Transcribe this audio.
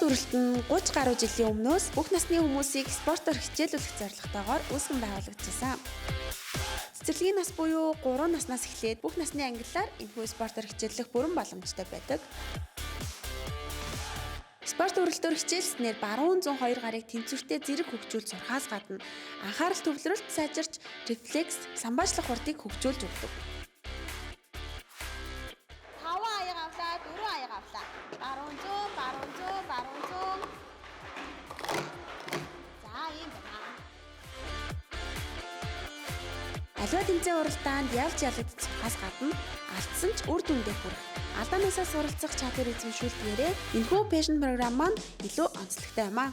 Спорт үрэлт нь 30 гаруй жилийн өмнөөс бүх насны хүмүүсийг спортоор хичээлүүлэх зорилготойгоор үүсгэн байгуулагдсан. Цэцэрлэгийн нас буюу 3 наснаас эхлээд бүх насны ангиллаар энэхүү спортоор хичээллэх бүрэн боломжтой байдаг. Спорт үрэлтөөр хичээлснээр баруун 102 гарыг тэнцвэртэй зэрэг хөгжүүлж сурахаас гадна анхаарал төвлөрөлт сайжирч рефлекс, самбаачлах хурдыг хөгжүүлж өгдөг. 5 аяга авлаа, 4 аяга авлаа. Баруун 100. За ийм байна. Аливаа тэмцээн уралдаанд ялж ялагдаж сурахаас гадна алдсан ч үр дүндээ хүрэх, алдаанасаа суралцах чадвар эзэмшүүлдгээрээ энэхүү пэшн програм маань илүү онцлогтой юм аа.